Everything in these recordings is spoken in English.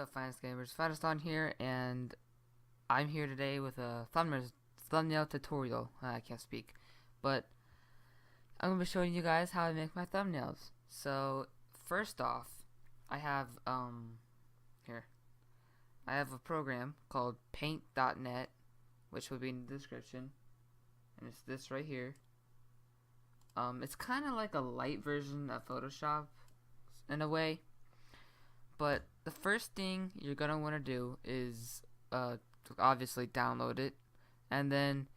up, finance gamers? Felicitas here, and I'm here today with a thumbnail tutorial. I can't speak, but I'm gonna be showing you guys how I make my thumbnails. So first off, I have here. I have a program called Paint.net, which will be in the description, and it's this right here. It's kind of like a light version of Photoshop in a way. But the first thing you're gonna want to do is obviously download it, and then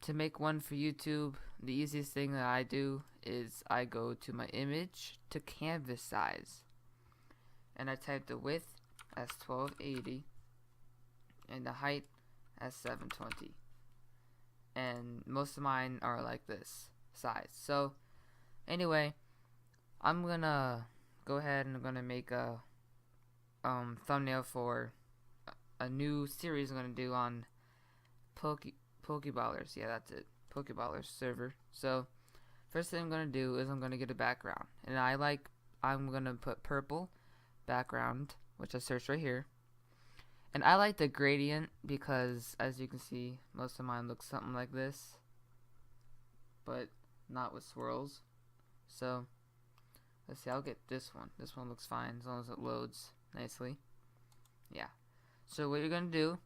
to make one for YouTube, the easiest thing that I do is I go to my image to canvas size, and I type the width as 1280 and the height as 720, and most of mine are like this size. So anyway, I'm gonna go ahead and I'm gonna make a thumbnail for a new series I'm gonna do on Pokeballers. Yeah, that's it, Pokeballers server. So first thing I'm gonna do is I'm gonna get a background, and I'm gonna put purple background, which I searched right here. And I like the gradient because, as you can see, most of mine looks something like this, but not with swirls. So let's see, I'll get this one. This one looks fine as long as it loads nicely. Yeah. So what you're gonna do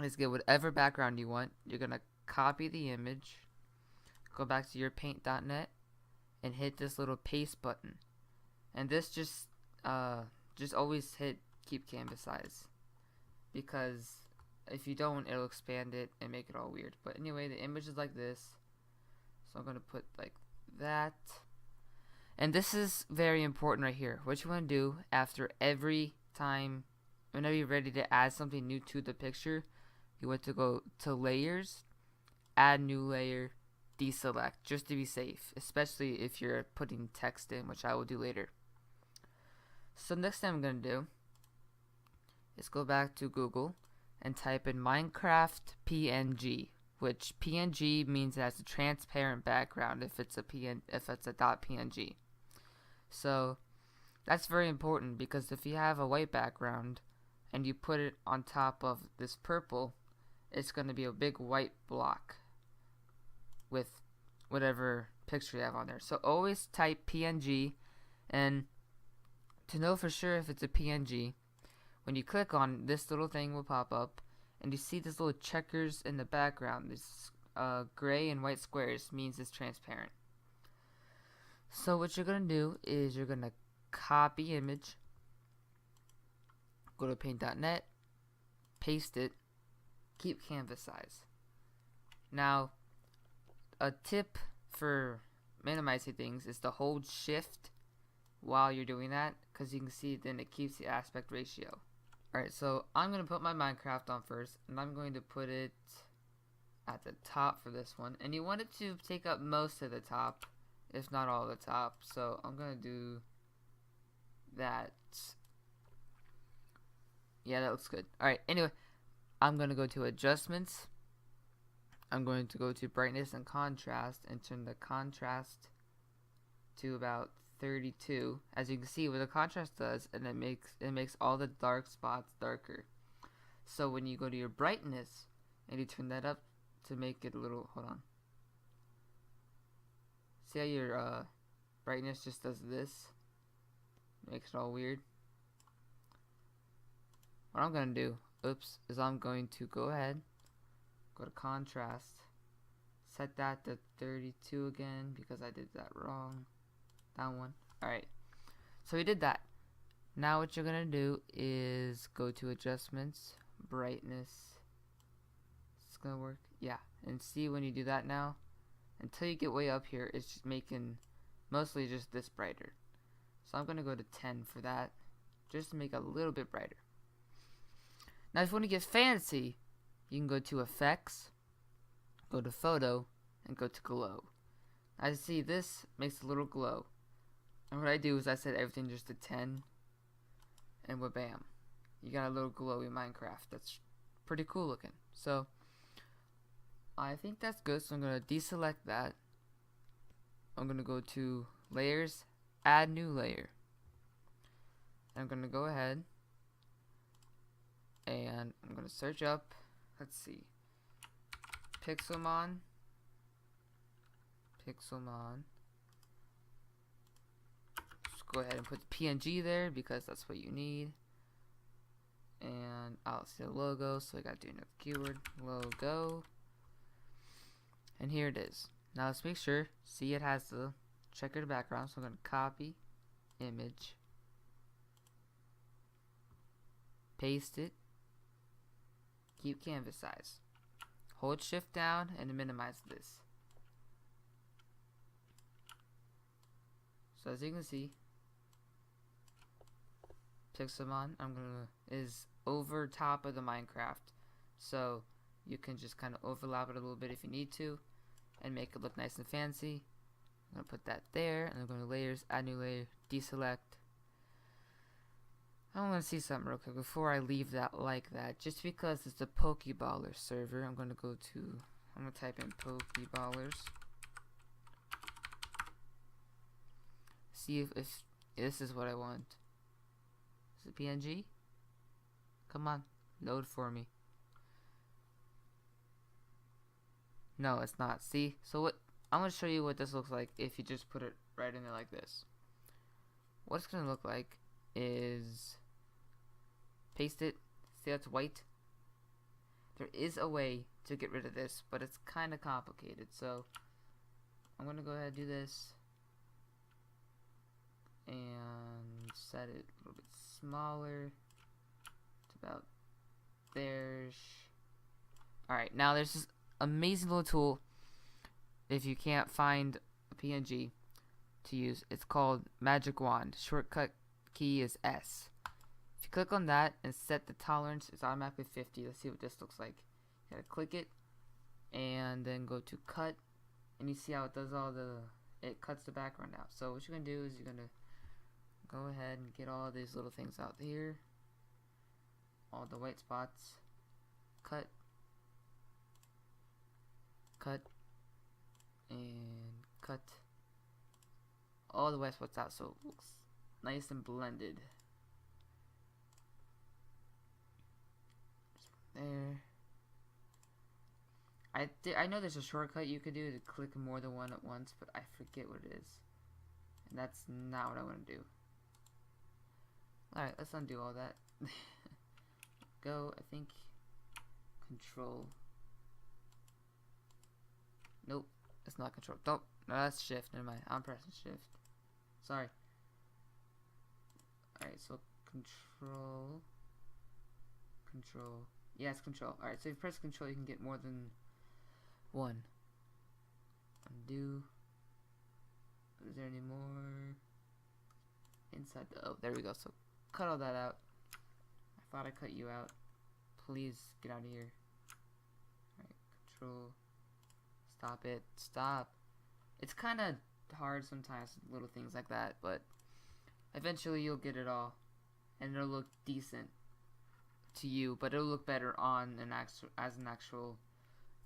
is get whatever background you want. You're gonna copy the image, go back to your paint.net, and hit this little paste button. And this just always hit keep canvas size, because if you don't, it'll expand it and make it all weird. But anyway, the image is like this. So I'm gonna put like that. And this is very important right here. What you want to do after every time, whenever you're ready to add something new to the picture, you want to go to layers, add new layer, deselect, just to be safe, especially if you're putting text in, which I will do later. So next thing I'm going to do is go back to Google and type in Minecraft PNG, which PNG means it has a transparent background if it's a .png. So that's very important, because if you have a white background and you put it on top of this purple, it's going to be a big white block with whatever picture you have on there. So always type PNG, and to know for sure if it's a PNG, when you click on this little thing will pop up, and you see this little checkers in the background, this gray and white squares, means it's transparent. So what you're going to do is you're going to copy image, go to paint.net, paste it, keep canvas size. Now, a tip for minimizing things is to hold shift while you're doing that, because you can see then it keeps the aspect ratio. Alright, so I'm going to put my Minecraft on first, and I'm going to put it at the top for this one. And you want it to take up most of the top, if not all the top. So I'm going to do that. Yeah, that looks good. Alright, anyway, I'm going to go to adjustments. I'm going to go to brightness and contrast and turn the contrast to about 32. As you can see, what the contrast does, and it makes all the dark spots darker. So when you go to your brightness and you turn that up to make it a little, hold on. See how your brightness just does this? Makes it all weird. What I'm gonna do, is I'm going to go ahead, go to contrast, set that to 32 again because I did that wrong. That one. Alright. So we did that. Now what you're gonna do is go to adjustments, brightness. It's gonna work. Yeah. And see when you do that now, until you get way up here, it's just making mostly just this brighter. So I'm gonna go to 10 for that, just to make it a little bit brighter. Now if you want to get fancy, you can go to effects, go to photo, and go to glow. As you see, this makes a little glow. And what I do is I set everything just to 10, and bam, you got a little glowy Minecraft. That's pretty cool looking. So I think that's good. So I'm gonna deselect that. I'm gonna go to layers, add new layer. I'm gonna go ahead and I'm gonna search up, let's see, Pixelmon. Just go ahead and put the PNG there because that's what you need. And I'll see the logo, so I gotta do another keyword, logo. And here it is. Now let's make sure, see it has the checkered background, so I'm gonna copy, image, paste it, keep canvas size. Hold shift down and minimize this. So as you can see, Pixelmon is over top of the Minecraft, so you can just kind of overlap it a little bit if you need to and make it look nice and fancy. I'm gonna put that there, and I'm going to layers, add new layer, deselect. I'm gonna see something real quick before I leave that like that. Just because it's the Pokeballer server, I'm gonna type in Pokeballers. See if this is what I want. Is it PNG? Come on, load for me. No, it's not. See? So what I'm gonna show you what this looks like if you just put it right in there like this. What it's gonna look like is, paste it. See, that's white. There is a way to get rid of this, but it's kind of complicated. So I'm gonna go ahead and do this and set it a little bit smaller to about there. Alright, now there's this amazing little tool if you can't find a PNG to use. It's called Magic Wand. Shortcut key is S. If you click on that and set the tolerance, it's automatically 50. Let's see what this looks like. You gotta click it and then go to cut, and you see how it does it cuts the background out. So what you're gonna do is you're gonna go ahead and get all these little things out here, all the white spots, cut, and cut all the white spots out so it looks nice and blended. There. I know there's a shortcut you could do to click more than one at once, but I forget what it is. And that's not what I want to do. Alright, let's undo all that. Go, I think, Control. Nope, it's not Control. Don't, no, that's Shift. Never mind. I'm pressing Shift. Sorry. Alright, so Control. Yeah, it's Control. Alright, so if you press Control, you can get more than one. Undo. Is there any more? Inside the, oh, there we go. So cut all that out. I thought I cut you out. Please get out of here. Alright, Control. Stop it. Stop. It's kind of hard sometimes, little things like that, but eventually you'll get it all, and it'll look decent to you, but it'll look better on as an actual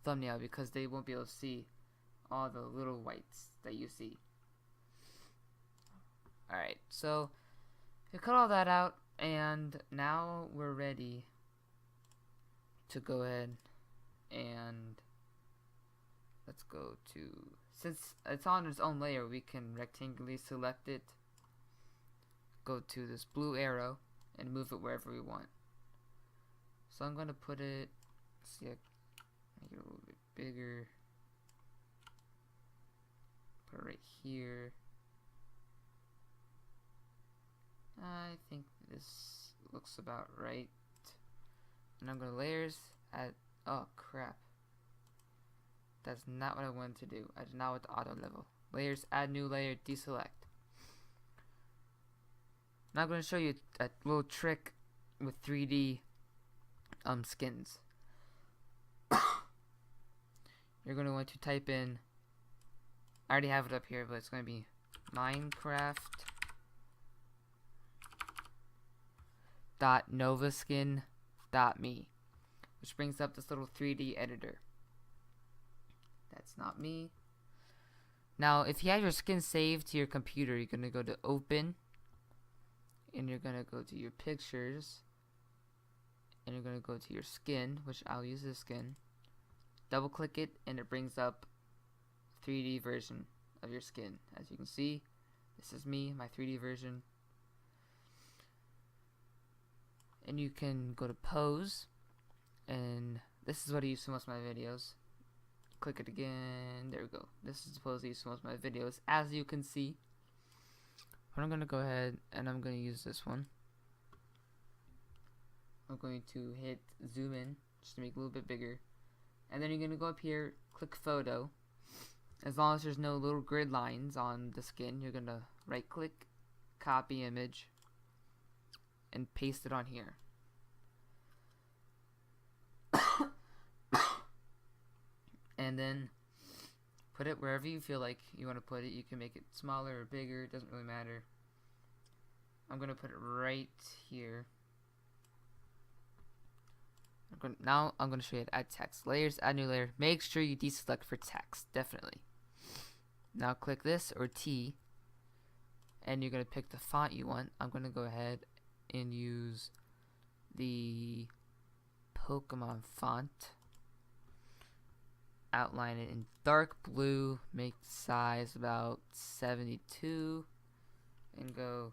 thumbnail because they won't be able to see all the little whites that you see. Alright, so we cut all that out, and now we're ready to go ahead and let's go to, since it's on its own layer, we can rectangularly select it, go to this blue arrow, and move it wherever we want. So I'm going to put it, let's see, make it a little bit bigger, put it right here. I think this looks about right. And I'm going to layers, add, oh crap. That's not what I wanted to do. I did not want the auto level. Layers, add new layer, deselect. Now I'm going to show you a little trick with 3D skins. You're going to want to type in, I already have it up here, but it's going to be Minecraft.novaskin.me, which brings up this little 3D editor. That's not me. Now, if you have your skin saved to your computer, you're going to go to Open, and you're going to go to your pictures, and you're going to go to your skin, which I'll use this skin. Double click it and it brings up 3D version of your skin. As you can see, this is me, my 3D version. And you can go to pose, and this is what I use for most of my videos. Click it again, there we go. This is the pose I use for most of my videos, as you can see. But I'm going to go ahead and I'm going to use this one. I'm going to hit zoom in just to make it a little bit bigger. And then you're going to go up here, click photo. As long as there's no little grid lines on the skin, you're going to right click, copy image, and paste it on here. And then put it wherever you feel like you want to put it. You can make it smaller or bigger, it doesn't really matter. I'm going to put it right here. Now I'm going to show you how to add text. Layers, add new layer. Make sure you deselect for text, definitely. Now click this or T, and you're going to pick the font you want. I'm going to go ahead and use the Pokemon font. Outline it in dark blue. Make the size about 72, and go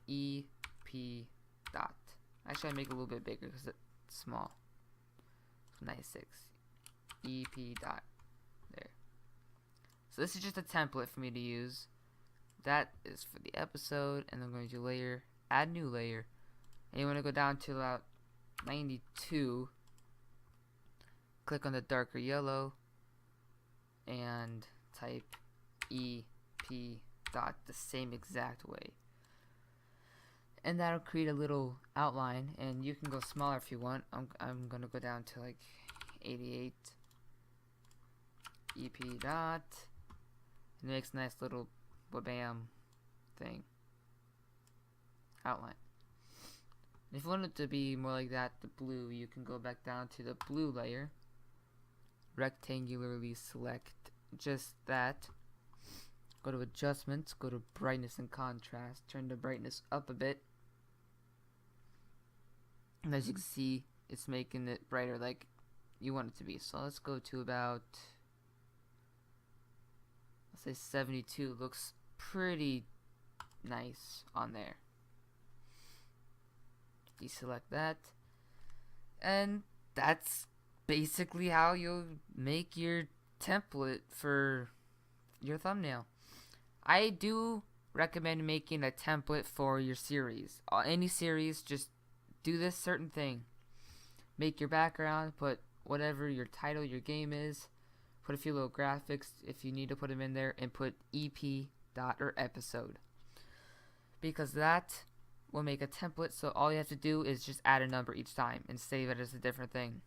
EP dot. Actually, I make it a little bit bigger because it's small. 96 EP dot. There. So this is just a template for me to use. That is for the episode, and I'm going to layer, add new layer, and you want to go down to about 92. Click on the darker yellow and type EP dot the same exact way, and that'll create a little outline. And you can go smaller if you want. I'm gonna go down to like 88 EP dot. It makes a nice little bam thing outline. And if you want it to be more like that, the blue, you can go back down to the blue layer, rectangularly select just that, go to adjustments, go to brightness and contrast, turn the brightness up a bit, and as you can see, it's making it brighter like you want it to be. So let's go to about, let's say 72. Looks pretty nice on there. Deselect that, and that's basically how you'll make your template for your thumbnail. I do recommend making a template for your series. Any series, just do this certain thing. Make your background, put whatever your title, your game is, put a few little graphics if you need to put them in there, and put EP dot or episode, because that will make a template. So all you have to do is just add a number each time and save it as a different thing.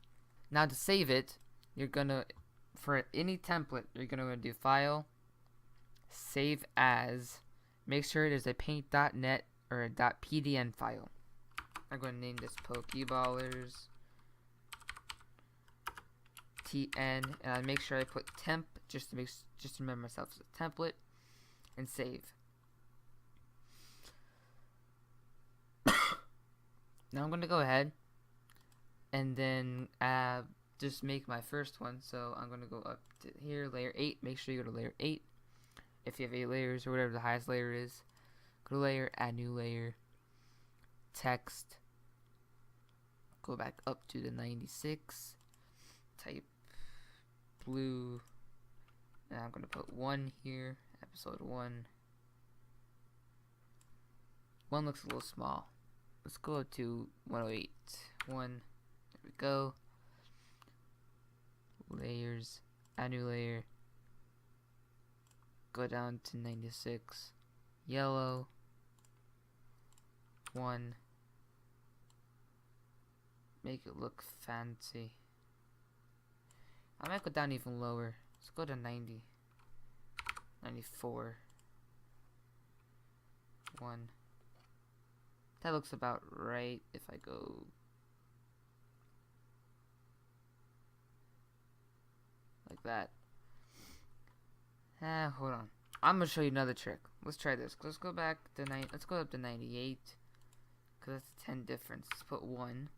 Now to save it, you're gonna, for any template, you're gonna do File, Save As. Make sure it is a paint.net or a .pdn file. I'm going to name this Pokeballers TN, and I make sure I put temp just to remember myself as a template, and save. Now I'm going to go ahead and then just make my first one. So I'm going to go up to here, layer 8. Make sure you go to layer 8. If you have 8 layers or whatever the highest layer is, go to layer, add new layer, text, go back up to the 96, type blue, and I'm going to put 1 here, episode 1. 1 looks a little small. Let's go to 108. 1. There we go. Layers. Add new layer. Go down to 96. Yellow. 1. Make it look fancy. I might go down even lower. Let's go to 90. 94. 1. That looks about right if I go like that. Hold on. I'm gonna show you another trick. Let's try this. Let's go back to let's go up to 98, cause that's a 10 difference. Let's put 1.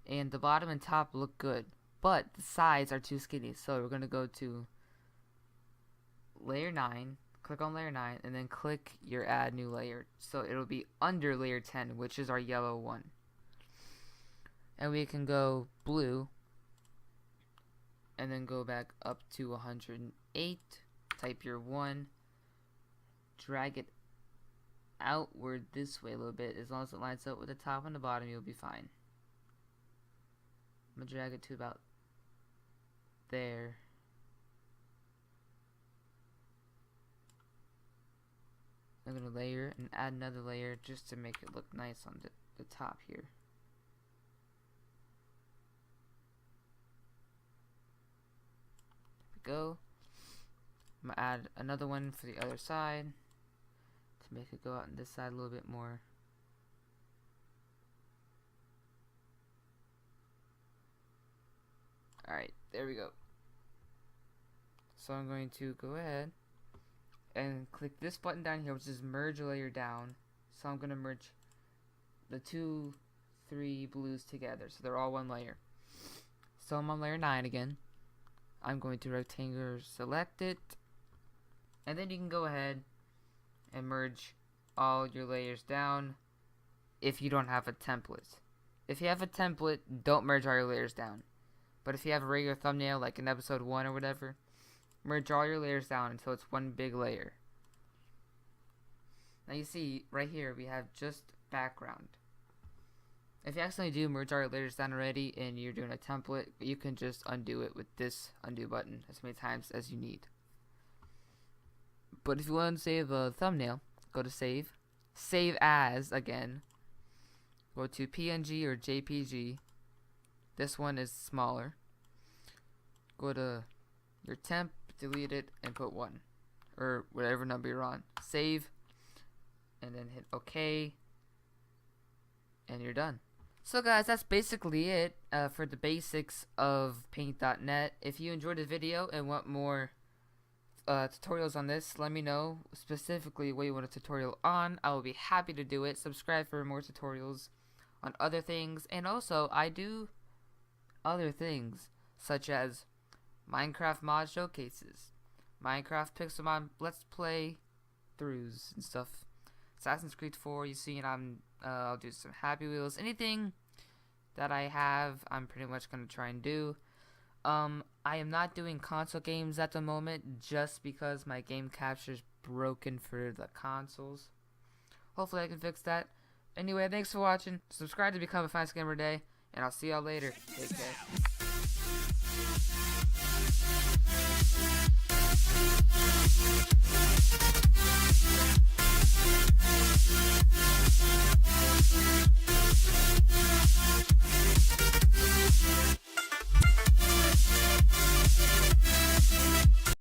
and the bottom and top look good, but the sides are too skinny. So we're gonna go to layer 9, click on layer 9, and then click your add new layer. So it'll be under layer 10, which is our yellow one. And we can go blue, and then go back up to 108, type your 1, drag it outward this way a little bit. As long as it lines up with the top and the bottom, you'll be fine. I'm gonna drag it to about there. I'm gonna layer and add another layer just to make it look nice on the top here. There we go. I'm gonna add another one for the other side to make it go out on this side a little bit more. Alright, there we go. So I'm going to go ahead and click this button down here, which is merge layer down. So I'm going to merge the 2, 3 blues together, so they're all one layer. So I'm on layer 9 again. I'm going to rectangular select it, and then you can go ahead and merge all your layers down if you don't have a template. If you have a template, don't merge all your layers down. But if you have a regular thumbnail, like in episode 1 or whatever, merge all your layers down until it's one big layer. Now you see, right here, we have just background. If you accidentally do merge all your layers down already and you're doing a template, you can just undo it with this undo button as many times as you need. But if you want to save a thumbnail, go to save. Save as again. Go to PNG or JPG. This one is smaller. Go to your temp, delete it, and put 1. Or whatever number you're on. Save. And then hit OK. And you're done. So guys, that's basically it for the basics of Paint.net. If you enjoyed the video and want more tutorials on this, let me know specifically what you want a tutorial on. I will be happy to do it. Subscribe for more tutorials on other things. And also, I do other things such as Minecraft mod showcases, Minecraft Pixel mod let's play throughs and stuff, Assassin's Creed 4, you see, and I'll do some Happy Wheels. Anything that I have, I'm pretty much gonna try and do. I am not doing console games at the moment just because my game capture is broken for the consoles. Hopefully I can fix that. Anyway, thanks for watching. Subscribe to become a Finest Gamer Day, and I'll see y'all later. Take care.